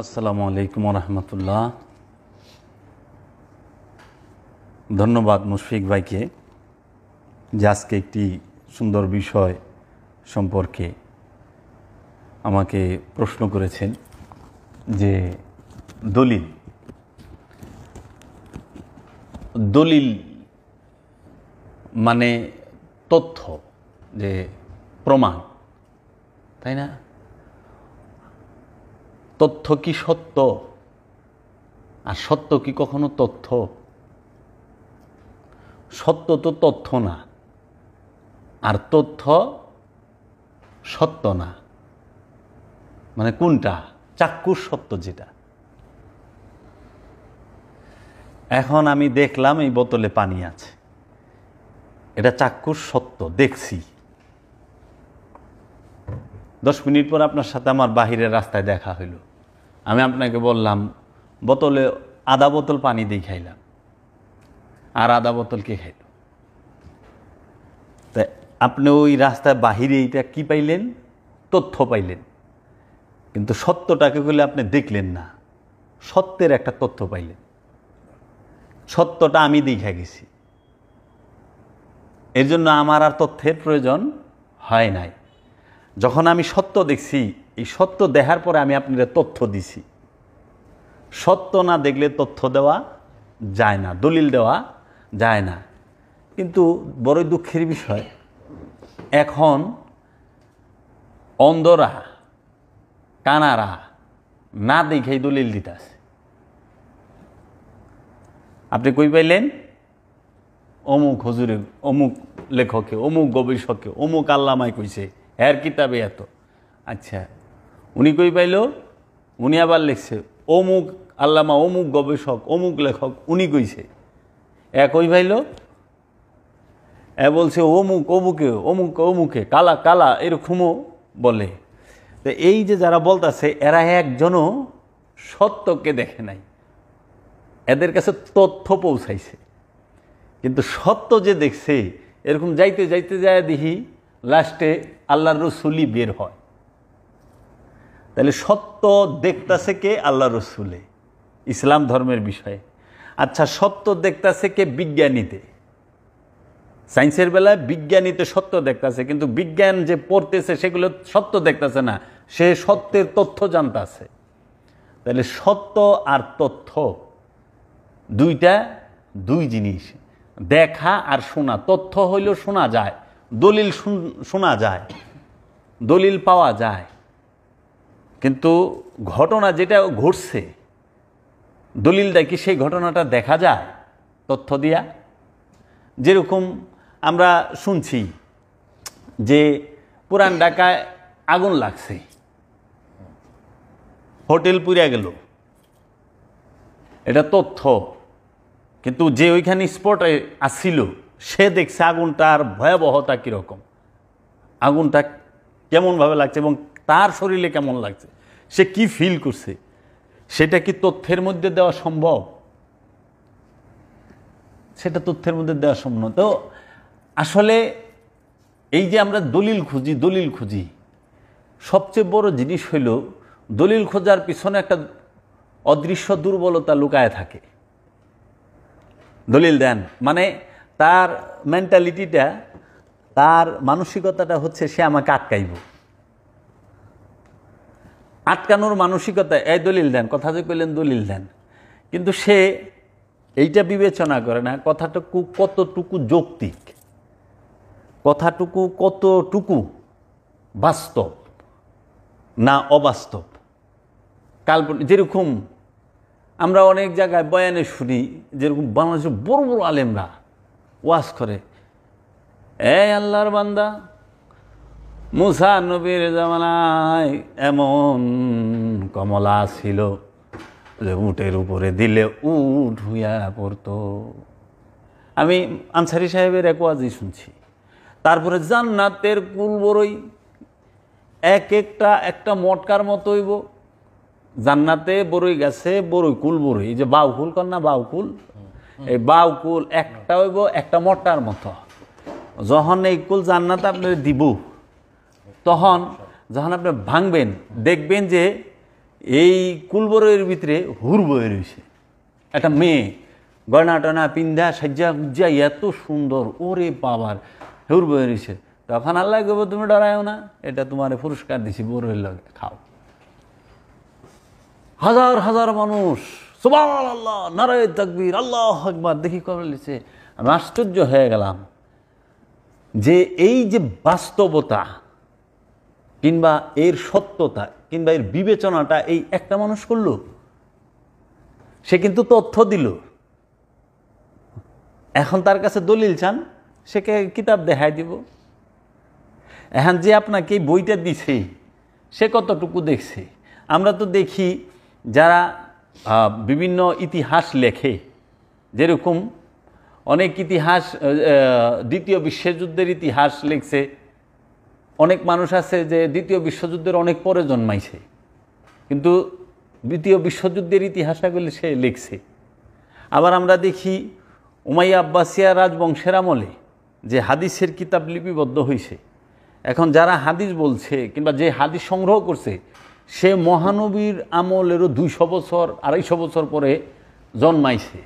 আসসালামু আলাইকুম রহমতুল্লাহ। ধন্যবাদ মুশফিক ভাইকে যে আজকে একটি সুন্দর বিষয় সম্পর্কে আমাকে প্রশ্ন করেছেন যে দলিল দলিল মানে তথ্য, যে প্রমাণ, তাই না? তথ্য কি সত্য? আর সত্য কি কখনো তথ্য? সত্য তো তথ্য না, আর তথ্য সত্য না। মানে কোনটা? চাক্ষুষ সত্য যেটা। এখন আমি দেখলাম এই বোতলে পানি আছে, এটা চাক্ষুষ সত্য, দেখছি। 10 মিনিট পর আপনার সাথে আমার বাহিরের রাস্তায় দেখা হইল, আমি আপনাকে বললাম বোতলে আধা বোতল পানি দিয়ে খাইলাম, আর আধা বোতল কে খাইল? তাই আপনি ওই রাস্তায় বাহিরে এইটা কি পাইলেন? তথ্য পাইলেন, কিন্তু সত্যটাকে বলে আপনি দেখলেন না, সত্যের একটা তথ্য পাইলেন। সত্যটা আমি দেখা গেছি, এর জন্য আমার আর তথ্যের প্রয়োজন হয় নাই। যখন আমি সত্য দেখছি, এই সত্য দেখার পরে আমি আপনাদের তথ্য দিছি। সত্য না দেখলে তথ্য দেওয়া যায় না, দলিল দেওয়া যায় না। কিন্তু বড়ই দুঃখের বিষয়, এখন অন্ধরা কানারা না দেখেই দলিল দিতেছে। আপনি কই পাইলেন? অমুক হুজুরে, অমুক লেখকে, অমুক গবেষকে, অমুক আল্লামায় কইছে, এর কিতাবে এত। আচ্ছা, উনি কই পাইল? উনি আবার লিখছে অমুক আল্লামা, অমুক গবেষক, অমুক লেখক উনি কইছে। কই পাইল? বলছে অমুক অমুকে, অমুক অমুকে, কালা কালা, এরকমও বলে। তো এই যে যারা বলতেছে, এরা একজনও সত্যকে দেখে নাই, এদের কাছে তথ্য পৌঁছাইছে। কিন্তু সত্য যে দেখছে, এরকম যাইতে যাইতে যায় দেখি লাস্টে আল্লাহর রসুলই বের হয়। তাহলে সত্য দেখতেছে কে? আল্লাহ রসুলে, ইসলাম ধর্মের বিষয়ে। আচ্ছা, সত্য দেখতেছে কে? বিজ্ঞানীতে। সায়েন্সের বেলায় বিজ্ঞানীতে সত্য দেখতেছে, কিন্তু বিজ্ঞান যে পড়তেছে সেগুলো সত্য দেখতেছে না, সে সত্যের তথ্য জানতেছে। তাহলে সত্য আর তথ্য দুইটা দুই জিনিস। দেখা আর শোনা। তথ্য হইল শোনা যায়, দলিল শোনা যায়, দলিল পাওয়া যায়, কিন্তু ঘটনা যেটা ঘটছে, দলিলটা কি সেই ঘটনাটা দেখা যায় তথ্য দিয়া? যেরকম আমরা শুনছি যে পুরান ঢাকায় আগুন লাগছে, হোটেল পুড়ে গেল, এটা তথ্য। কিন্তু যে ওইখানে স্পটে আসছিল সে দেখছে আগুনটার ভয়াবহতা কীরকম, আগুনটা কেমনভাবে লাগছে এবং তার শরীরে কেমন লাগছে, সে কি ফিল করছে, সেটা কি তথ্যের মধ্যে দেওয়া সম্ভব? সেটা তথ্যের মধ্যে দেওয়া সম্ভব না। তো আসলে এই যে আমরা দলিল খুঁজি, দলিল খুঁজি, সবচেয়ে বড় জিনিস হইল দলিল খোঁজার পিছনে একটা অদৃশ্য দুর্বলতা লুকায় থাকে। দলিল দেন মানে তার মেন্টালিটিটা, তার মানসিকতাটা হচ্ছে সে আমাকে আটকাইব। আটকানোর মানসিকতা, এই দলিল দেন, কথা যে কইলেন দলিল দেন, কিন্তু সে এইটা বিবেচনা করে না কথাটুকু কতটুকু যৌক্তিক, কথাটুকু কতটুকু বাস্তব না অবাস্তব, কাল্পনিক। যেরকম আমরা অনেক জায়গায় বয়ানে শুনি, যেরকম বাংলাদেশের বড় বড় আলেমরা ওয়াজ করে, আল্লাহর বান্দা, মুসা নবীর জামানায় এমন কমলা ছিল যে উটের উপরে দিলে উট হইয়া পড়তো। আমি আনসারি সাহেবের এক ওয়াজই শুনছি। তারপরে জান্নাতের কুল বড়ই, এক একটা মটকার মতো হইব। জান্নাতে বড়ই গাছে বড়ই কুল বড়ই, এই যে বাউকুল কর না, বাউকুল, এই বাউকুল একটা হইব একটা মটকার মতো। যখন এই কুল জান্নাতে আপনার দিব, তখন যখন আপনি ভাঙবেন দেখবেন যে এই কুলবরের ভিতরে হুর বয়ে রয়েছে একটা মেয়ে, গয়না টয়না পিন্ধা সাজ্জা গুজ্জা এত সুন্দর, ওরে বাবার হুর বয়ে রয়েছে। তখন আল্লাহ কইব তুমি ডরায়ও না, এটা তোমার পুরস্কার দিছি, বউরের লগে খাও। হাজার হাজার মানুষ সুবহানাল্লাহ, নারায়ে তাকবীর, আল্লাহু আকবার দেখি করে লিছে। আমি আশ্চর্য হয়ে গেলাম যে এই যে বাস্তবতা কিংবা এর সত্যতা কিংবা এর বিবেচনাটা এই একটা মানুষ করলো। সে কিন্তু তথ্য দিল, এখন তার কাছে দলিল চান, সে কিতাব দেখাই দিব। এখন যে আপনাকে এই বইটা দিছে সে কতটুকু দেখছে? আমরা তো দেখি যারা বিভিন্ন ইতিহাস লেখে, যেরকম অনেক ইতিহাস, দ্বিতীয় বিশ্বযুদ্ধের ইতিহাস লিখছে, অনেক মানুষ আছে যে দ্বিতীয় বিশ্বযুদ্ধের অনেক পরে জন্মাইছে, কিন্তু দ্বিতীয় বিশ্বযুদ্ধের ইতিহাসগুলি সে লিখছে। আবার আমরা দেখি উমাইয়া আব্বাসিয়া রাজবংশের আমলে যে হাদিসের কিতাব লিপিবদ্ধ হয়েছে, এখন যারা হাদিস বলছে কিংবা যে হাদিস সংগ্রহ করছে সে মহানবীর আমলেরও 200 বছর 250 বছর পরে জন্মাইছে,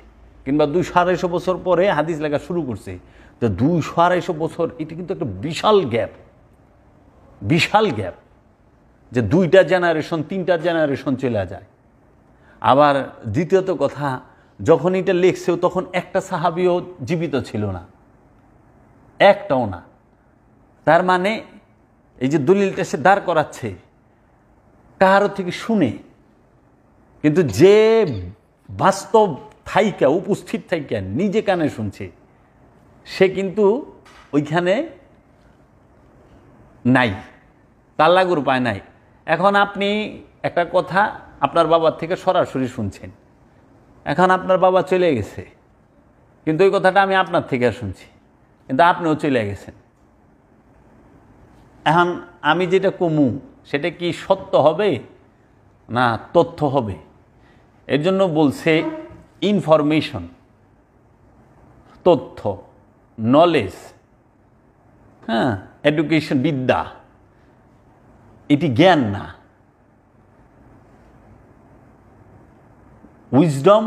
কিংবা 200-250 বছর পরে হাদিস লেখা শুরু করছে। তো 200-250 বছর, এটা কিন্তু একটা বিশাল গ্যাপ, বিশাল গ্যাপ, যে 2টা জেনারেশন 3টা জেনারেশন চলে যায়। আবার দ্বিতীয়ত কথা, যখন এটা লিখছেও তখন একটা সাহাবিও জীবিত ছিল না, একটাও না। তার মানে এই যে দলিলটা সে দাঁড় করাচ্ছে কারো থেকে শুনে, কিন্তু যে বাস্তব থাইকা উপস্থিত থাইকা নিজে কানে শুনছে সে কিন্তু ওইখানে নাই, তার লাগুর পায় নাই। এখন আপনি একটা কথা আপনার বাবার থেকে সরাসরি শুনছেন, এখন আপনার বাবা চলে গেছে, কিন্তু ওই কথাটা আমি আপনার থেকে শুনছি, কিন্তু আপনিও চলে গেছেন। এখন আমি যেটা কমু সেটা কি সত্য হবে না তথ্য হবে? এর জন্য বলছে ইনফরমেশন, তথ্য, নলেজ, হ্যাঁ, এডুকেশন, বিদ্যা, এটি জ্ঞান না। উইজডম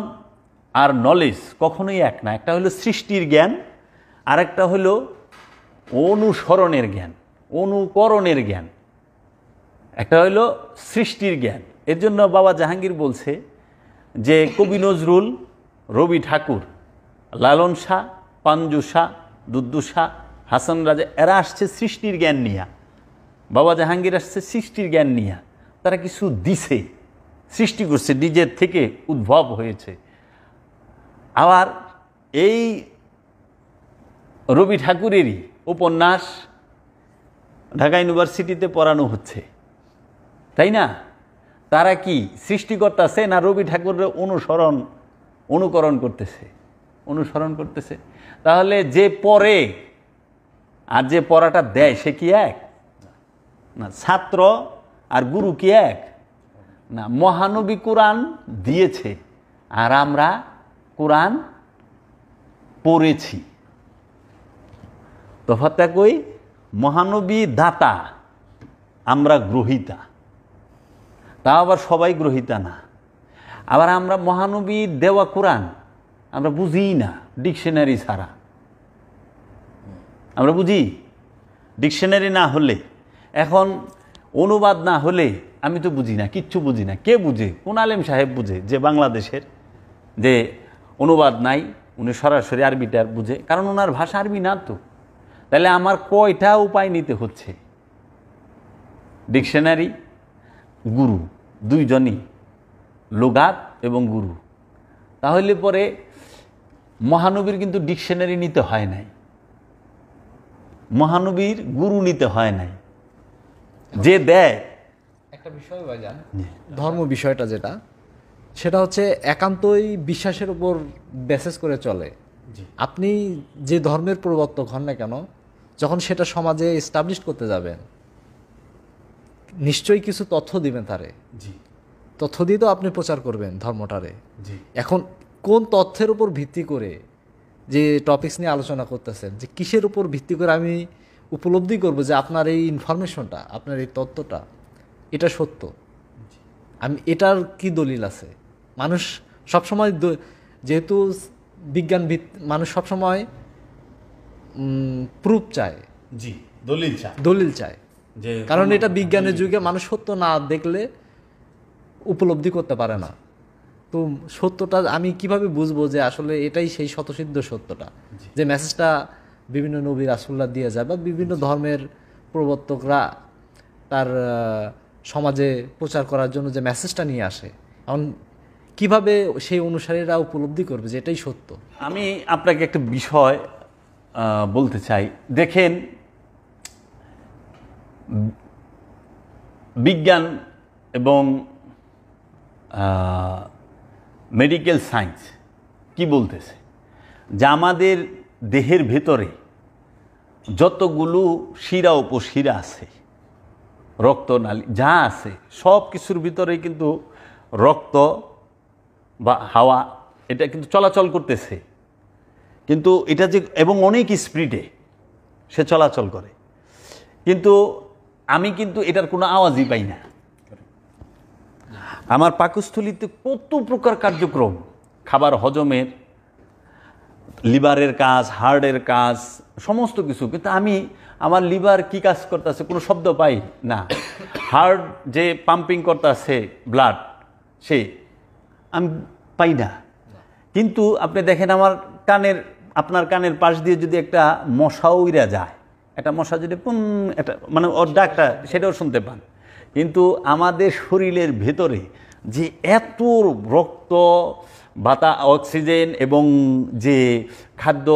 আর নলেজ কখনোই এক না। একটা হলো সৃষ্টির জ্ঞান, আর একটা হলো অনুসরণের জ্ঞান, অনুকরণের জ্ঞান। একটা হলো সৃষ্টির জ্ঞান। এর জন্য বাবা জাহাঙ্গীর বলছে যে কবি নজরুল, রবি ঠাকুর, লালন শাহ, পাঞ্জু শাহ, দুদ্দু শাহ, হাসান রাজা, এরা আসছে সৃষ্টির জ্ঞান নিয়ে। বাবা জাহাঙ্গীর আসছে সৃষ্টির জ্ঞান নিয়ে। তারা কিছু দিছে, সৃষ্টি করছে, নিজের থেকে উদ্ভব হয়েছে। আবার এই রবি ঠাকুরেরই উপন্যাস ঢাকা ইউনিভার্সিটিতে পড়ানো হচ্ছে, তাই না? তারা কি সৃষ্টি করতেছে না রবি ঠাকুরের অনুকরণ করতেছে? অনুসরণ করতেছে। তাহলে যে পড়ে আর যে পড়াটা দেয় সে কি এক না? ছাত্র আর গুরু কি এক না? মহানবী কোরআন দিয়েছে আর আমরা কোরআন পড়েছি। তফাৎটা কই? মহানবী দাতা, আমরা গ্রহীতা। তা আবার সবাই গ্রহীতা না। আবার আমরা মহানবী দেওয়া কোরআন আমরা বুঝি না ডিকশনারি ছাড়া। আমরা বুঝি ডিকশনারি না হলে, এখন অনুবাদ না হলে আমি তো বুঝি না, কিচ্ছু বুঝি না। কে বুঝে? কোন আলেম সাহেব বুঝে যে বাংলাদেশের যে অনুবাদ নাই, উনি সরাসরি আরবিটা বুঝে, কারণ ওনার ভাষা আরবি না তো। তাহলে আমার কয়টা উপায় নিতে হচ্ছে? ডিকশনারি, গুরু, দুইজনই, লুগাত এবং গুরু। তাহলে পরে মহানবীর কিন্তু ডিকশনারি নিতে হয় নাই, মহানবীর গুরু নিতে হয় নাই। যে দেয় একটা বিষয় ভাইজান, ধর্ম বিষয়টা যেটা, সেটা হচ্ছে একান্তই বিশ্বাসের উপর বেসিস করে চলে। আপনি যে ধর্মের প্রবর্তক হন না কেন, যখন সেটা সমাজে এস্টাবলিশ করতে যাবেন নিশ্চয়ই কিছু তথ্য দিবেন তারে। তথ্য দিয়ে তো আপনি প্রচার করবেন ধর্মটারে। এখন কোন তথ্যের উপর ভিত্তি করে যে টপিকস নিয়ে আলোচনা করতেছেন, যে কিসের উপর ভিত্তি করে আমি উপলব্ধি করব যে আপনার এই ইনফরমেশনটা, আপনার এই তথ্যটা এটা সত্য? আমি এটার কি দলিল আছে? মানুষ সবসময় যেহেতু বিজ্ঞান মানুষ সবসময় প্রুফ চায়, জি, দলিল চায়, দলিল চায়, যে কারণ এটা বিজ্ঞানের যুগে মানুষ সত্য না দেখলে উপলব্ধি করতে পারে না। তো সত্যটা আমি কিভাবে বুঝবো যে আসলে এটাই সেই স্বতঃসিদ্ধ সত্যটা, যে মেসেজটা বিভিন্ন নবী রাসূলুল্লাহ দিয়ে যায় বা বিভিন্ন ধর্মের প্রবর্তকরা তার সমাজে প্রচার করার জন্য যে মেসেজটা নিয়ে আসে, এখন কিভাবে সেই অনুসারীরা উপলব্ধি করবে যে এটাই সত্য? আমি আপনাকে একটা বিষয় বলতে চাই। দেখেন, বিজ্ঞান এবং মেডিকেল সায়েন্স কি বলতেছে, যে আমাদের দেহের ভেতরে যতগুলো শিরা উপশিরা আছে, রক্তনালী যা আছে, সব কিছুর ভিতরে কিন্তু রক্ত বা হাওয়া এটা কিন্তু চলাচল করতেছে। কিন্তু এটা যে এবং অনেক স্পিডে সে চলাচল করে, কিন্তু আমি কিন্তু এটার কোনো আওয়াজই পাই না। আমার পাকস্থলীতে কত প্রকার কার্যক্রম, খাবার হজমের, লিভারের কাজ, হার্টের কাজ, সমস্ত কিছু, কিন্তু আমি আমার লিভার কি কাজ করতেছে কোনো শব্দ পাই না। হার্ট যে পাম্পিং করতেছে ব্লাড, সে আমি পাই না। কিন্তু আপনি দেখেন আমার আপনার কানের পাশ দিয়ে যদি একটা মশা উইরা যায়, একটা মশা যদি একটা মানে ওর ডাকটা সেটাও শুনতে পান। কিন্তু আমাদের শরীরের ভেতরে যে এত রক্ত, অক্সিজেন এবং যে খাদ্য,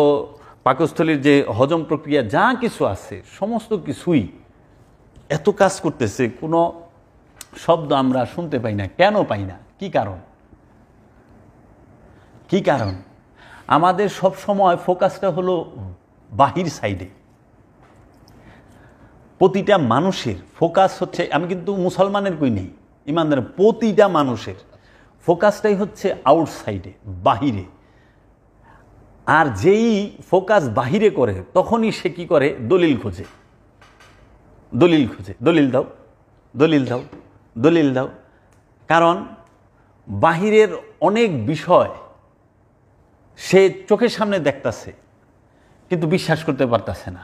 পাকস্থলীর যে হজম প্রক্রিয়া যা কিছু আছে, সমস্ত কিছুই এত কাজ করতেছে, কোনো শব্দ আমরা শুনতে পাই না। কেন পাই না? কি কারণ? কি কারণ? আমাদের সব সময় ফোকাসটা হলো বাহির সাইডে। প্রতিটা মানুষের ফোকাস হচ্ছে, আমি কিন্তু মুসলমানের কই নেই, ইমানদার, প্রতিটা মানুষের ফোকাসটাই হচ্ছে আউটসাইডে, বাহিরে। আর যেই ফোকাস বাহিরে করে তখনই সে কি করে? দলিল খোঁজে, দলিল খোঁজে, দলিল দাও, দলিল দাও, দলিল দাও। কারণ বাহিরের অনেক বিষয় সে চোখের সামনে দেখতেছে কিন্তু বিশ্বাস করতে পারতেছে না।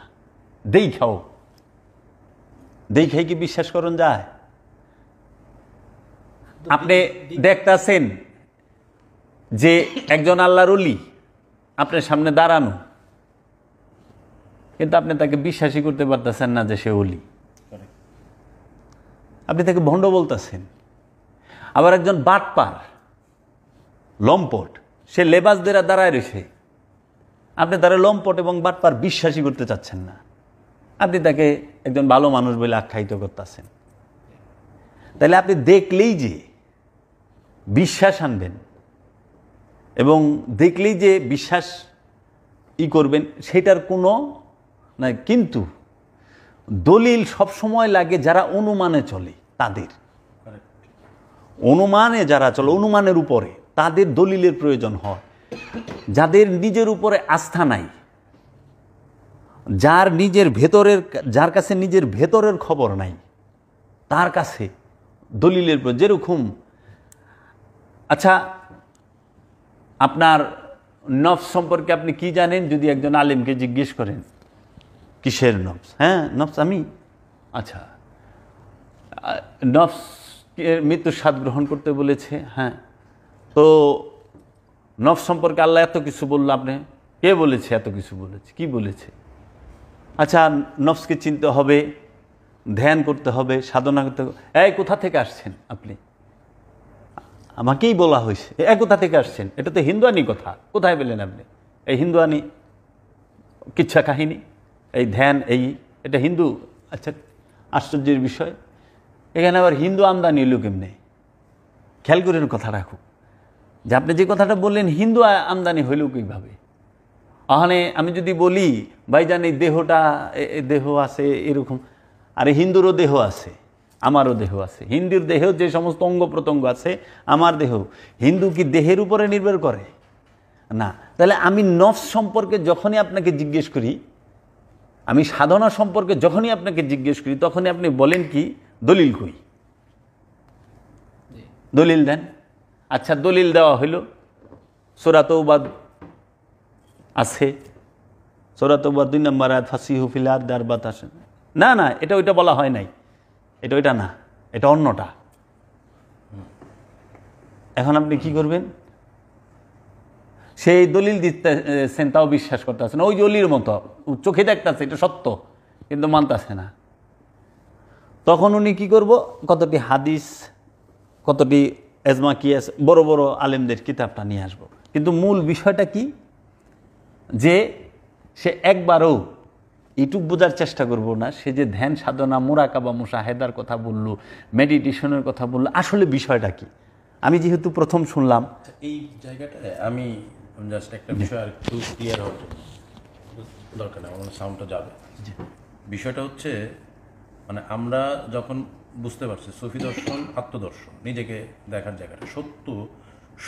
দেখাই কি বিশ্বাস করুন যায়? আপনি দেখতেছেন যে একজন আল্লাহর ওলি আপনার সামনে দাঁড়ানো, কিন্তু আপনি তাকে বিশ্বাসই করতে পারতেছেন না যে সে ওলি। আপনি তাকে ভণ্ড বলতেছেন। আবার একজন বাটপার, লম্পট, সে লেবাস দিয়ে দাঁড়ায় রয়েছে, আপনি তারা লম্পট এবং বাটপার বিশ্বাসই করতে চাচ্ছেন না, আপনি তাকে একজন ভালো মানুষ বলে আখ্যায়িত করতেছেন। তাহলে আপনি দেখলেই যে বিশ্বাস আনবেন এবং দেখলেই যে বিশ্বাস করবেন, সেটার কোনো নাই। কিন্তু দলিল সবসময় লাগে যারা অনুমানে চলে, তাদের অনুমানে যারা চলে, অনুমানের উপরে তাদের দলিলের প্রয়োজন হয়। যাদের নিজের উপরে আস্থা নাই, যার কাছে নিজের ভেতরের খবর নাই, তার কাছে দলিলের প্রয়োজন। যেরকম, আচ্ছা, আপনার নফস সম্পর্কে আপনি কি জানেন? যদি একজন আলেমকে জিজ্ঞেস করেন কিসের নফস, হ্যাঁ নফস আমি, আচ্ছা নফস মৃত্যুর স্বাদ গ্রহণ করতে বলেছে, হ্যাঁ, তো নফস সম্পর্কে আল্লাহ এত কিছু বলল, আপনি কে বলেছে এত কিছু বলেছে? কি বলেছে? আচ্ছা, নফসকে চিনতে হবে, ধ্যান করতে হবে, সাধনা করতে হবে। এই কোথা থেকে আসছেন আপনি? আমাকেই বলা হয়েছে। কোথা থেকে আসছেন? এটা তো হিন্দুয়ানি কথা। কোথায় পেলেন আপনি এই হিন্দুয়ানি কিচ্ছা কাহিনী? এই ধ্যান, এটা হিন্দু? আচ্ছা, আশ্চর্যের বিষয়, এখানে আবার হিন্দু আমদানি এলো কেমনে? খেয়াল করেন, কথা রাখুক যে আপনি যে কথাটা বললেন হিন্দু আমদানি হইল কীভাবে? আহানে আমি যদি বলি ভাইজান এই দেহটা, দেহ আছে এরকম, আরে হিন্দুরও দেহ আছে, আমারও দেহ আছে। হিন্দুর দেহেও যে সমস্ত অঙ্গ প্রত্যঙ্গ আছে, আমার দেহ। হিন্দু কি দেহের উপরে নির্ভর করে? না। তাহলে আমি নফস সম্পর্কে যখনই আপনাকে জিজ্ঞেস করি, আমি সাধনা সম্পর্কে যখনই আপনাকে জিজ্ঞেস করি, তখনই আপনি বলেন কি? দলিল কই? দলিল দেন। আচ্ছা, দলিল দেওয়া হইল, সূরা তাওবা আছে, সূরা তাওবা 2 নম্বর আয়াত, ফাসিহু ফিল আরদি আরবাআতা আশহুর। না না, এটা ওইটা বলা হয় নাই, এটা ওইটা না, এটা অন্যটা। এখন আপনি কি করবেন? সেই দলিল দিতেছেন, তাও বিশ্বাস করতেছে না, ওই অলির মতো চোখে দেখতেছে এটা সত্য, কিন্তু মানতেছে না। তখন উনি কি করব, কতটি হাদিস, কতটি এজমা কিয়াস, বড় বড় আলেমদের কিতাবটা নিয়ে আসব। কিন্তু মূল বিষয়টা কি, যে সে একবারও এইটুক বোঝার চেষ্টা করব না, সে যে ধ্যান সাধনা, মুরাকাবা, মুশাহেদার কথা বলল, মেডিটেশনের কথা বলল, আসলে বিষয়টা কি। আমি যেহেতু প্রথম শুনলাম, এই জায়গাটায় আমি জাস্ট একটা বিষয় আর একটু ক্লিয়ার হওয়ার জন্য, দরকার নেই, আমার সাউন্ডটা যাবে। বিষয়টা হচ্ছে, মানে আমরা যখন বুঝতে পারছি সুফি দর্শন আত্মদর্শন, নিজেকে দেখার জায়গাটা সত্য,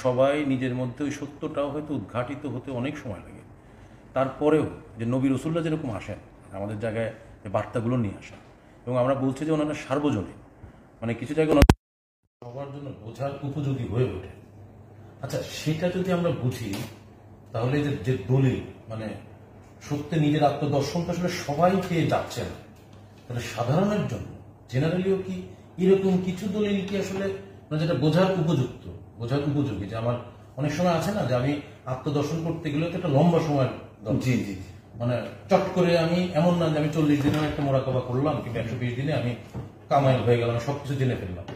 সবাই নিজের মধ্যে ওই সত্যটাও হয়তো উদ্ঘাটিত হতে অনেক সময় লাগে। তারপরেও যে নবী রসুল্লাহ যেরকম আসেন আমাদের জায়গায়, যে বার্তাগুলো নিয়ে আসেন, এবং আমরা বলছি যে ওনারা সার্বজনীন, মানে কিছু জায়গায় সবার জন্য বোঝার উপযোগী হয়ে ওঠে। আচ্ছা, সেটা যদি আমরা বুঝি, তাহলে যে দলিল, মানে সত্যি নিজের আত্মদর্শনটা আসলে সবাই পেয়ে যাচ্ছে না, তাহলে সাধারণের জন্য জেনারেলিও কি এরকম কিছু দলিল কি আসলে মানে যেটা বোঝার উপযুক্ত, বোঝার উপযোগী? যে আমার অনেক সময় আছে না, যে আমি আত্মদর্শন করতে গেলেও তো একটা লম্বা সময় দরকার। জি জি মানে চট করে আমি এমন না যে আমি 40 দিনে একটা মোরাকাবা করলাম, কিংবা 120 দিনে আমি কামাইল হয়ে গেলাম, সবকিছু জেনে ফেললাম।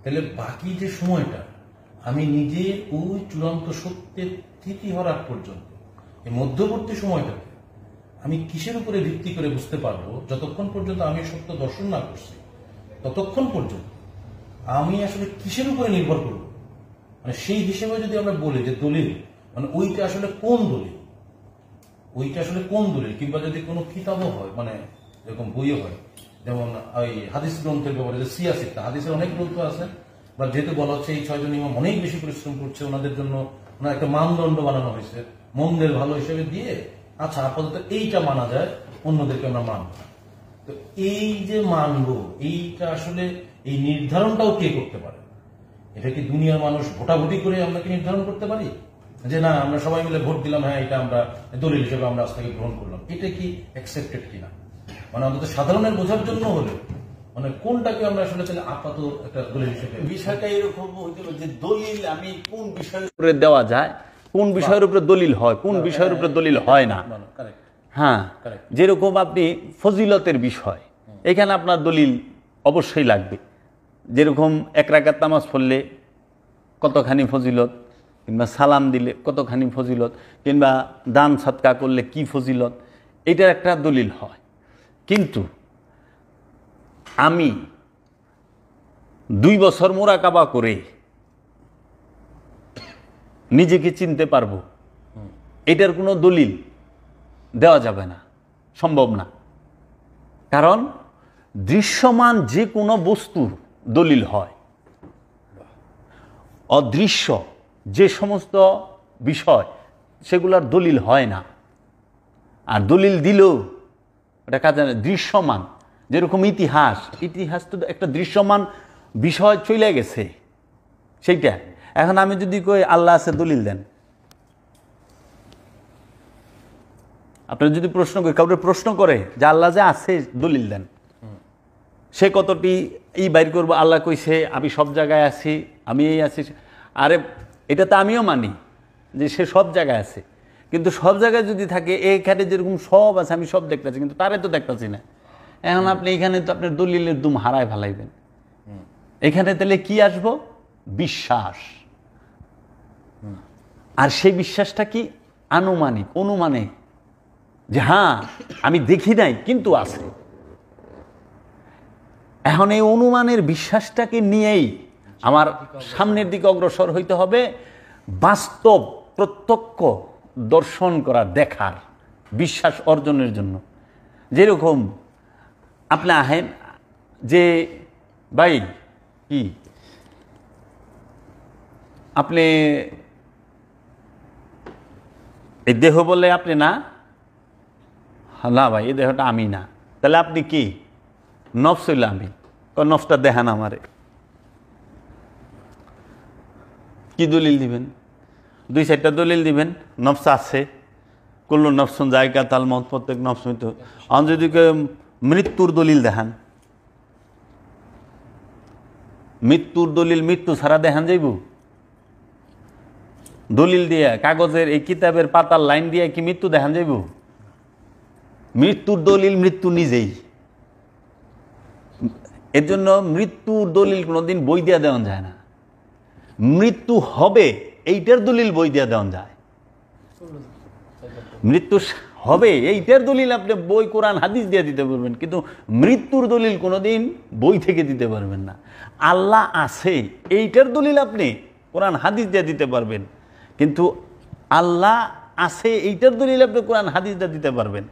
তাহলে বাকি যে সময়টা আমি নিজে ওই চূড়ান্ত সত্যের স্থিতি হওয়ার আগ পর্যন্ত, এই মধ্যবর্তী সময়টাতে আমি কিসের উপরে ভিত্তি করে বুঝতে পারবো? যতক্ষণ পর্যন্ত আমি সত্য দর্শন না করছি, ততক্ষণ পর্যন্ত আমি আসলে কিসের উপরে নির্ভর করব? মানে সেই হিসেবে যদি আমরা বলি যে দলিল, মানে ওইটা আসলে কোন দলিল, ওইটা আসলে কোন দলিল, কিংবা যদি কোনো কিতাবও হয়, মানে এরকম বইও হয়, যেমন ওই হাদিস গ্রন্থের ব্যাপারে যে সিয়াসিটা, হাদিসের অনেক গ্রন্থ আছে, বা যেহেতু বলা হচ্ছে এই 6 জন ইমাম অনেক বেশি পরিশ্রম করছে, ওনাদের জন্য ওনার একটা মানদণ্ড বানানো হয়েছে মন্দের ভালো হিসেবে দিয়ে, আচ্ছা আপাতত এইটা মানা যায়, অন্যদেরকে আমরা মানব। তো এই যে মানব, এইটা আসলে এই নির্ধারণটাও কে করতে পারে? এটা কি দুনিয়ার মানুষ ভোটাভুটি করে আমরা কি নির্ধারণ করতে পারি যে না আমরা সবাই মিলে ভোট দিলাম, হ্যাঁ এটা আমরা দলিল হিসেবে আমরা আজ থেকে গ্রহণ করলাম? এটা কি অ্যাকসেপ্টেড কিনা, মানে অন্তত সাধারণের বোঝার জন্য হলে, মানে কোনটাকে আমরা আসলে তাহলে আপাতত একটা দলিল হিসেবে? বিষয়টা এরকম হইতে পারে যে দলিল আমি কোন বিষয়ের উপরে দেওয়া যায়, কোন বিষয়ের উপরে দলিল হয়, কোন বিষয়ের উপরে দলিল হয় না। কারেক্ট। হ্যাঁ, যেরকম আপনি ফজিলতের বিষয়, এখানে আপনার দলিল অবশ্যই লাগবে। যেরকম 1 রাকাত নামাজ পড়লে কতখানি ফজিলত, কিংবা সালাম দিলে কতখানি ফজিলত, কিংবা দান সৎকা করলে কি ফজিলত, এটার একটা দলিল হয়। কিন্তু আমি 2 বছর মুরাকাবা করে নিজেকে চিনতে পারবো, এটার কোনো দলিল দেওয়া যাবে না, সম্ভব না। কারণ দৃশ্যমান যে কোনো বস্তুর দলিল হয়, অদৃশ্য যে সমস্ত বিষয় সেগুলোর দলিল হয় না। আর দলিল দিলেও এটা কাজে দৃশ্যমান, যেরকম ইতিহাস, ইতিহাস তো একটা দৃশ্যমান বিষয় চলে গেছে সেইটা। এখন আমি যদি কই আল্লাহ আছে, দলিল দেন। আপনার যদি প্রশ্ন করি, কাউকে প্রশ্ন করে যে আল্লাহ যে আছে, দলিল দেন, সে কতটি এই বাইর করবো, আল্লাহ কইছে আমি সব জায়গায় আছি, আমি এই আছি। আরে এটা তো আমিও মানি যে সে সব জায়গায় আছে, কিন্তু সব জায়গায় যদি থাকে, এইখানে যেরকম সব আছে আমি সব দেখতেছি, কিন্তু তারে তো দেখতেছি না। এখন আপনি এখানে তো আপনার দলিলের দুম হারায় ফেলাইবেন। এখানে তাহলে কি আসবো? বিশ্বাস। আর সেই বিশ্বাসটা কি? আনুমানিক, অনুমানিক, যে হ্যাঁ আমি দেখি নাই কিন্তু আছে। এখন এই অনুমানের বিশ্বাসটাকে নিয়েই আমার সামনের দিকে অগ্রসর হইতে হবে, বাস্তব প্রত্যক্ষ দর্শন করা, দেখার, বিশ্বাস অর্জনের জন্য। যেরকম আপনি আহেন যে ভাই কি আপনি এই দেহ বলে আপনি না, না ভাই এই দেহটা আমি না, তাহলে আপনি কি? নফস হইলে আমি, নফসটা দেখান আমারে। কি দলিল দিবেন? 2-4টা দলিল দিবেন। নফস আছে, কুল্লু নফসুন যায়কাতুল মউত, প্রত্যেক নফস মৃত্যু। আর যদি মৃত্যুর দলিল দেখান, মৃত্যুর দলিল মৃত্যু ছাড়া দেখান যাইব? দলিল দিয়ে কাগজের এই কিতাবের পাতার লাইন দিয়ে কি মৃত্যু দেখান যাইব? মৃত্যুর দলিল মৃত্যু নিজেই। এর জন্য মৃত্যুর দলিল কোনোদিন বই দিয়া দেওয়া যায় না। মৃত্যু হবে এইটার দলিল বই দিয়া দেওয়া যায়। মৃত্যু হবে এইটার দলিল আপনি বই, কোরআন, হাদিস দিয়ে দিতে পারবেন, কিন্তু মৃত্যুর দলিল কোনোদিন বই থেকে দিতে পারবেন না। আল্লাহ আছে এইটার দলিল আপনি কোরআন, হাদিস দিয়ে দিতে পারবেন, কিন্তু আল্লাহ আছে এইটার দলিল আপনি কোরআন, হাদিস দিয়ে দিতে পারবেন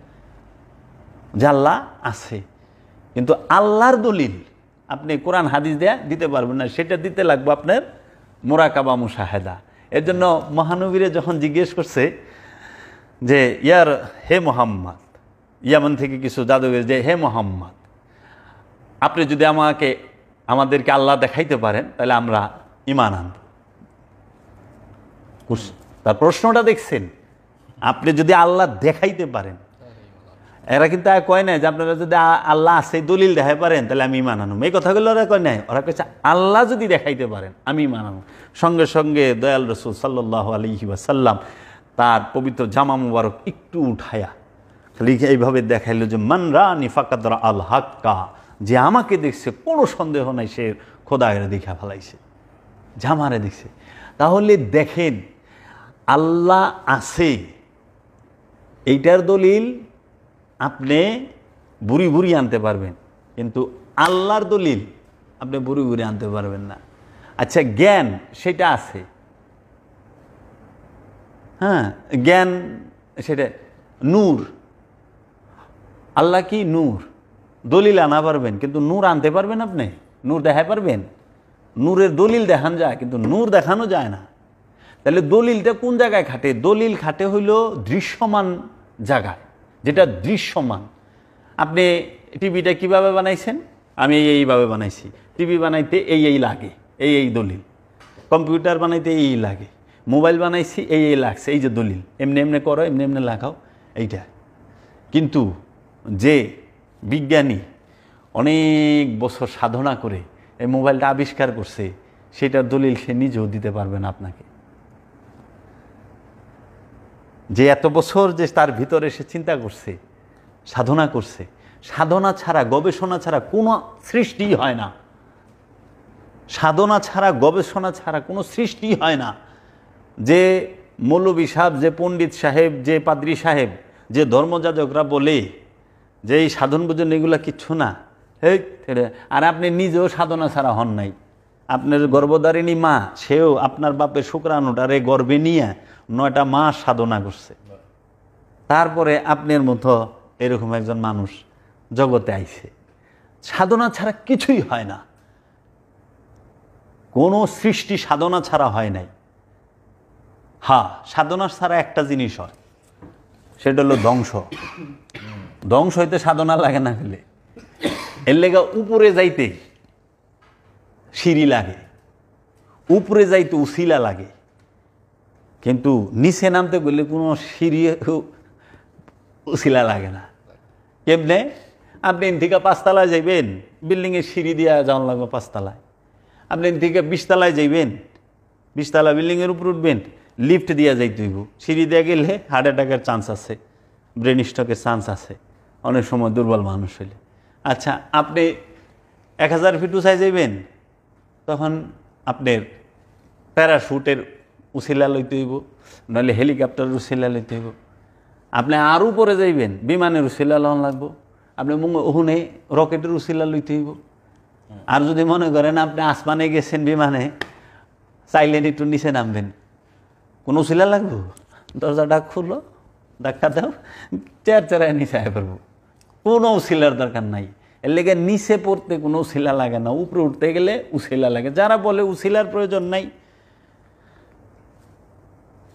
যে আল্লাহ আছে, কিন্তু আল্লাহর দলিল আপনি কোরআন, হাদিস দিয়ে দিতে পারবেন না। সেটা দিতে লাগবে আপনার মুরাকাবা, মুশাহেদা। এর জন্য মহানবীরে যখন জিজ্ঞেস করছে যে ইয়ার হে মোহাম্মদ, ইয়ামন থেকে কিছু জাদুঘর, যে হে মোহাম্মদ, আপনি যদি আমাদেরকে আল্লাহ দেখাইতে পারেন তাহলে আমরা ঈমান আনব। তার প্রশ্নটা দেখছেন, আপনি যদি আল্লাহ দেখাইতে পারেন। এরা কিন্তু কয় নাই যে আপনারা যদি আল্লাহ আছে দলিল দেখাই পারেন তাহলে আমি ঈমান আনব। এই কথাগুলো ওরা কয় নাই। ওরা কইছে আল্লাহ যদি দেখাইতে পারেন আমি ঈমান আনব। সঙ্গে সঙ্গে দয়াল রাসূল সাল্লাল্লাহু আলাইহি ওয়াসাল্লাম তার পবিত্র জামা মুবারক একটু উঠায়া খালি এইভাবে দেখাইলো যে মান রানি ফাকাদ রা আল হাক্কা, যে আমাকে দেখছে কোনো সন্দেহ নাই সে খোদায়ের দেখা ফেলাইছে, জামারে দেখছে। তাহলে দেখেন, আল্লাহ আছে এইটার দলিল আপনি বুড়ি বুড়ি আনতে পারবেন, কিন্তু আল্লাহর দলিল আপনি বুড়ি বুড়ি আনতে পারবেন না। আচ্ছা, জ্ঞান সেটা আছে, হ্যাঁ, জ্ঞান সেটা নূর। আল্লাহ কি নূর, দলিল আনা পারবেন, কিন্তু নূর আনতে পারবেন আপনি? নূর দেখাতে পারবেন? নূরের দলিল দেখান যায়, কিন্তু নূর দেখানো যায় না। তাহলে দলিলটা কোন জায়গায় খাটে? দলিল খাটে হইল দৃশ্যমান জায়গায়, যেটা দৃশ্যমান। আপনি টিভিটা কিভাবে বানাইছেন? আমি এইভাবে বানাইছি। টিভি বানাইতে এই লাগে, এই দলিল। কম্পিউটার বানাইতে এই লাগে। মোবাইল বানাইছি এই লাগছে, এই যে দলিল। এমনি এমনি করো, এমনি এমনি লাগাও, এইটা। কিন্তু যে বিজ্ঞানী অনেক বছর সাধনা করে এই মোবাইলটা আবিষ্কার করছে, সেটার দলিল সে নিজেও দিতে পারবে না আপনাকে। যে এত বছর যে তার ভিতরে সে চিন্তা করছে, সাধনা করছে, সাধনা ছাড়া, গবেষণা ছাড়া কোনো সৃষ্টি হয় না। সাধনা ছাড়া, গবেষণা ছাড়া কোনো সৃষ্টি হয় না। যে মৌলবী সাহেব, যে পণ্ডিত সাহেব, যে পাদ্রী সাহেব, যে ধর্মযাজকরা বলে যে এই সাধন ভোজন এগুলা কিচ্ছু না, আর আপনি নিজেও সাধনা ছাড়া হন নাই। আপনার গর্ভধারিণী মা, সেও আপনার বাপের শুক্রাণুটারে গর্ভে নিয়ে 9টা মাস সাধনা করছে, তারপরে আপনার মতো এরকম একজন মানুষ জগতে আইছে। সাধনা ছাড়া কিছুই হয় না, কোনো সৃষ্টি সাধনা ছাড়া হয় নাই। হ্যাঁ, সাধনা ছাড়া একটা জিনিস হয়, সেটা হলো ধ্বংস। ধ্বংস হইতে সাধনা লাগে না ফেলে, এর লেগে উপরে যাইতে সিঁড়ি লাগে, উপরে যাইতে উসিলা লাগে, কিন্তু নিচে নামতে গেলে কোনো সিঁড়ি উসিলা লাগে না। কেমনে? আপনি এন থেকে 5 তলায় যাইবেন, বিল্ডিংয়ের সিঁড়ি দিয়ে যাওয়ান লাগবে 5 তলায়। আপনি এন থেকে 20 তলায় যাইবেন, 20 তলা বিল্ডিংয়ের উপর উঠবেন, লিফট দিয়ে যাইতে হইব। সিঁড়ি দিয়ে গেলে হার্ট অ্যাটাকের চান্স আছে, ব্রেন স্ট্রোকের চান্স আছে, অনেক সময় দুর্বল মানুষ হইলে। আচ্ছা, আপনি 1000 ফিট উঁচায় যাইবেন, তখন আপনার প্যারাশুটের উসিলা লইতে হইব, নাহলে হেলিকপ্টারের উসিলা লইতে হইব। আপনি আর উপরে যাইবেন, বিমানের উসিলা লওয়া লাগবো, আপনি ওখানে রকেটের উসিলা লইতে হইব। আর যদি মনে করেন আপনি আসমানে গেছেন বিমানে, চাইলেন একটু নিচে নামবেন, কোনো উসিলা লাগবো? দরজাটা খুলো, ধাক্কা দাও, চেয়ারায় নিচে আয় পারবো, কোনো উসিলার দরকার নাই। এর লেগে নিচে পড়তে কোনো উসিলা লাগে না, উপরে উঠতে গেলে উসিলা লাগে। যারা বলে উসিলার প্রয়োজন নাই,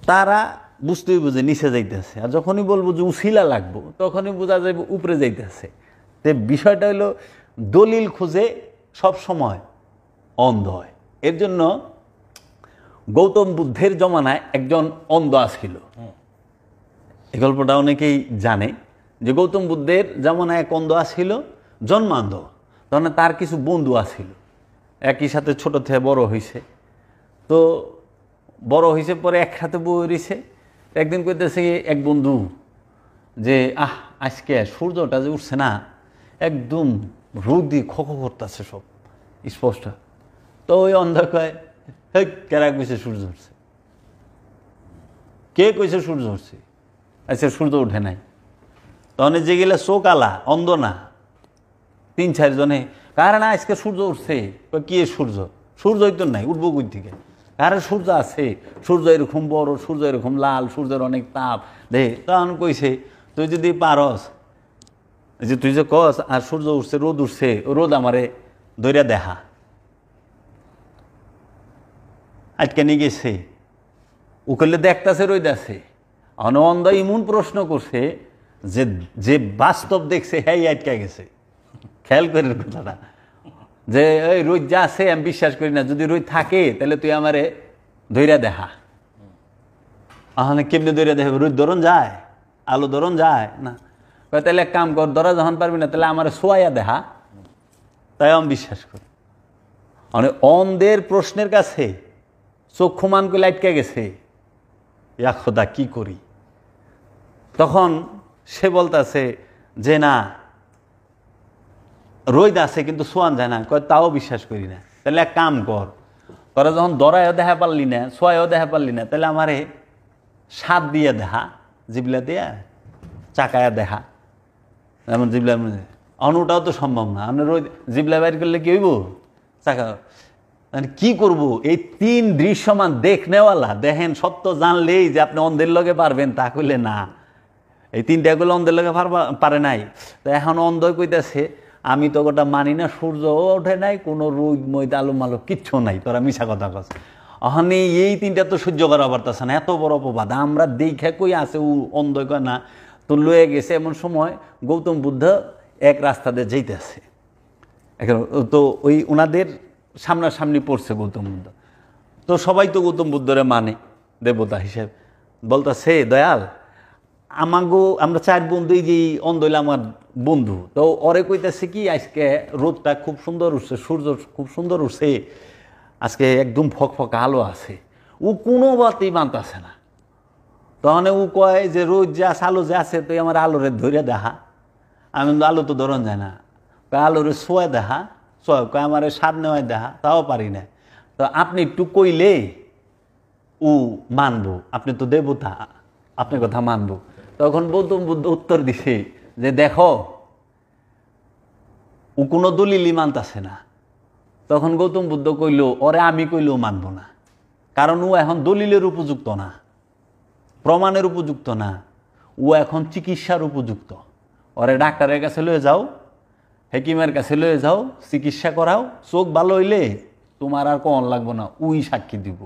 তারা বুঝতেই বুঝে নিচে যাইতেছে, আর যখনই বলবো যে উসিলা লাগবো, তখনই বোঝা যাবে উপরে যাইতেছে। তো বিষয়টা হলো দলিল খুঁজে সব সময় অন্ধ হয়। এর জন্য গৌতম বুদ্ধের জমানায় একজন অন্ধ আছিল। এই গল্পটা অনেকেই জানে যে গৌতম বুদ্ধের জমানায় এক অন্ধ আছিল, জন্মান্ধ। তখন তার কিছু বন্ধু আছিল, একই সাথে ছোট থেকে বড় হয়েছে। তো বড় হয়েছে পরে একসাথে বই রয়েছে। একদিন কইতেছে এক বন্ধু যে আজকে সূর্যটা যে উঠছে না, একদম রোদি খো করতেছে সব স্পষ্ট। তো ওই অন্ধ কয়, হে কেরা কইছে সূর্য উঠছে? কে কইছে সূর্য উঠছে? আচ্ছা সূর্য উঠে নাই। তখন যে গেলে চোখ আলা, অন্ধ না, 3-4 জনে কারণ আজকে সূর্য উঠছে। কি সূর্য? সূর্য হইতো নাই, উঠবো কই থেকে? কারণ সূর্য আছে, সূর্য এরকম বড়, সূর্য এরকম লাল, সূর্যের অনেক তাপ দে। তখন কইছে তুই যদি পারস, যে তুই যে কস আর সূর্য উঠছে, রোদ উঠছে, রোদ আমারে ধইরা দেখা। আজকে নিয়ে গেছে, ও করলে দেখতেছে রোদ আছে। অন্ধ ইমন প্রশ্ন করছে যে যে বাস্তব দেখছে হ্যাঁ আটকে গেছে। খেয়াল করে কথাটা, যে ওই রোদ যা আছে আমি বিশ্বাস করি না, যদি রোদ থাকে তাহলে তুই আমারে ধৈর্য দেখা। কেমনি ধৈর্য দেখা? রোদ ধরন যায়, আলো ধরন যায় না। তাহলে এক কাম কর, ধরা যখন পারবি না তাহলে আমার সোয়াইয়া দেখা, তাই আমি বিশ্বাস করি। মানে অন্ধের প্রশ্নের কাছে চক্ষু মান করে আটকে গেছে, ইয়া খোদা কি করি? তখন সে বলতেছে যে না, রোদ আছে কিন্তু সোয়ান যায় না। কয় তাও বিশ্বাস করি না। তাহলে এক কাম কর, তোরা যখন দরায়ও দেখা পারলি না, সোয়াইও দেখা পারলি না, তাহলে আমারে সাত দিয়ে দেখা, জিবলা দিয়া চাকায়া দেখা। এমন জিবলা অনুটাও তো সম্ভব না। আপনি রোদ জিবলা বাইর করলে কি হইব? চাকা মানে কি করব? এই 3 দৃশ্যমান দেখনেওয়ালা, দেখেন সত্য জানলেই যে আপনি অন্ধের লগে পারবেন তা কইলে না। এই 3টাগুলো অন্ধের লগে পারে নাই। তো এখন অন্ধ কইতেছে আমি তো গোটা মানি না, সূর্য ওঠে নাই, কোনো রোদ মইদ আলো মালো কিচ্ছু নাই, তোরা মিশা কথা কস। এখন এই 3টা তো সহ্য করা পারতেছে না, এত বড় অপবাদ। আমরা দেখে কই আছে, ও অন্ধ কয় না, তো লয়ে গেছে। এমন সময় গৌতম বুদ্ধ এক রাস্তা দিয়ে যাইতেছে, তো ওই ওনাদের সামনাসামনি পড়ছে গৌতম বুদ্ধ। তো সবাই তো গৌতম বুদ্ধরে মানে দেবতা হিসেবে। বলতেছে দয়াল, আমরা 4 বন্ধু, এই যে অন্ধ হইলে আমার বন্ধু। তো ওরে কইতেছে কি আজকে রোদটা খুব সুন্দর উঠছে, সূর্য খুব সুন্দর উঠছে, আজকে একদম ফকফকা আলো আছে। ও কোনো বাতেই মানতেছে না। তখন ও কয় যে রোদ যে আছে, আলো যে আছে, তুই আমার আলোরে ধরে দেখা। আমি আলো তো ধরন যায় না। আলোরে শোয়া দেখা, শোয়া কয় আমার সার নেওয়ায় দেখা, তাও পারি না। তো আপনি একটু কইলে ও মানবো, আপনি তো দেবতা, আপনার কথা মানবো। তখন গৌতম বুদ্ধ উত্তর দিছে যে দেখো, ও কোনো দলিলই মানতেছে না। তখন গৌতম বুদ্ধ কইল, ওরে আমি কইলেও মানব না, কারণ ও এখন দলিলের উপযুক্ত না, প্রমাণের উপযুক্ত না, ও এখন চিকিৎসার উপযুক্ত। ওরে ডাক্তারের কাছে লয়ে যাও, হেকিমের কাছে লয়ে যাও, চিকিৎসা করাও, চোখ ভালো হইলে তোমার আর কন লাগবো না, ওই সাক্ষী দিব।